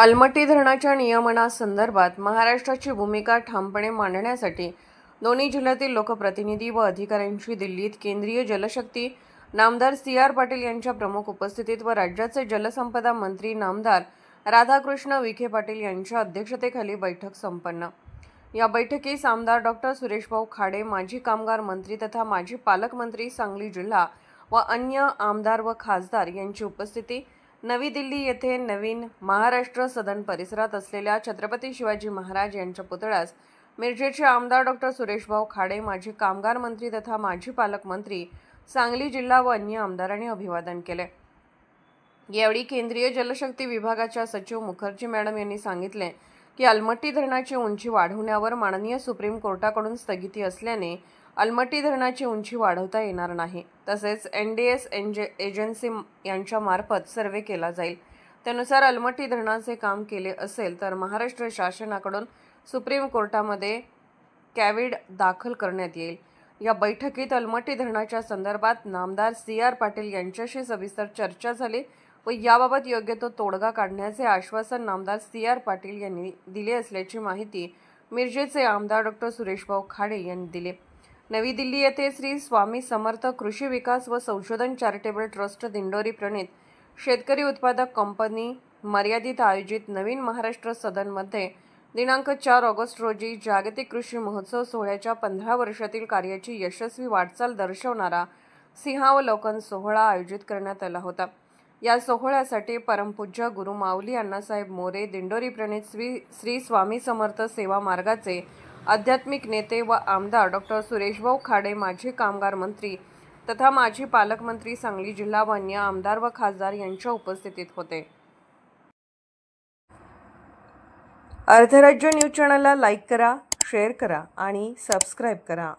अलमट्टी धरणाच्या नियमनासंदर्भात महाराष्ट्राची भूमिका ठामपणे मांडण्यासाठी दोन्ही जिल्ह्यातील लोकप्रतिनिधी व अधिकाऱ्यांची दिल्लीत केंद्रीय जलशक्ती नामदार सी.आर. पाटील यांच्या प्रमुख उपस्थितीत व राज्याचे जलसंपदा मंत्री नामदार राधाकृष्ण विखे पाटील यांच्या अध्यक्षतेखाली बैठक संपन्न। या बैठकीस आमदार डॉ. सुरेशभाऊ खाडे, माजी कामगार मंत्री तथा माजी पालकमंत्री सांगली जिल्हा व अन्य आमदार व खासदार यांची उपस्थिती। नवी दिल्ली येथे नवीन महाराष्ट्र सदन परिसरात असलेल्या छत्रपती शिवाजी महाराज यांच्या पुतळ्यास मिरजेचे आमदार डॉ. सुरेशभाऊ खाडे, माजी कामगार मंत्री तथा माजी पालकमंत्री सांगली जिल्हा व अन्य आमदारांनी अभिवादन केले। यावेळी केंद्रीय जलशक्ती विभागाच्या सचिव मुखर्जी मॅडम यांनी सांगितले की अलमट्टी धरणाची उंची वाढवण्यावर माननीय सुप्रीम कोर्टाकडून स्थगिती असल्याने अलमट्टी धरणाची उंची वाढवता येणार नाही। तसेच NDS एजन्सी यांच्या मार्फत सर्वे केला जाईल। त्यानुसार अलमट्टी धरणाचे काम केले असेल तर महाराष्ट्र शासनाकडून सुप्रीम कोर्टामध्ये कॅव्हिड दाखल करण्यात येईल। या बैठकीत अलमट्टी धरणाच्या संदर्भात नामदार सी.आर. पाटील यांच्याशी सविस्तर चर्चा झाली व याबाबत योग्य तो तोडगा काढण्याचे आश्वासन नामदार सी.आर. पाटील यांनी दिले असल्याची माहिती मिरजेचे आमदार डॉ. सुरेशभाऊ खाडे यांनी दिली। नवी दिल्ली येथे श्री स्वामी समर्थ कृषी विकास व संशोधन चॅरिटेबल ट्रस्ट दिंडोरी प्रणीत शेतकरी उत्पादक कंपनी मर्यादित आयोजित नवीन महाराष्ट्र सदनमध्ये दिनांक 4 ऑगस्ट रोजी जागतिक कृषी महोत्सव सोहळ्याच्या 15 वर्षातील कार्याची यशस्वी वाटचाल दर्शवणारा सिंहावलोकन सोहळा आयोजित करण्यात आला होता। या सोहळ्यासाठी परमपूज्य गुरु माऊली अण्णासाहेब मोरे, दिंडोरी प्रणीत श्री स्वामी समर्थ सेवा मार्गाचे आध्यात्मिक नेते व आमदार डॉ. सुरेशभाऊ खाडे, माजी कामगार मंत्री तथा माजी पालकमंत्री सांगली जिल्हा व अन्य आमदार व खासदार यांच्या उपस्थितीत होते। अर्धराज्य न्यूज चॅनलला लाईक करा, शेअर करा आणि सबस्क्राईब करा।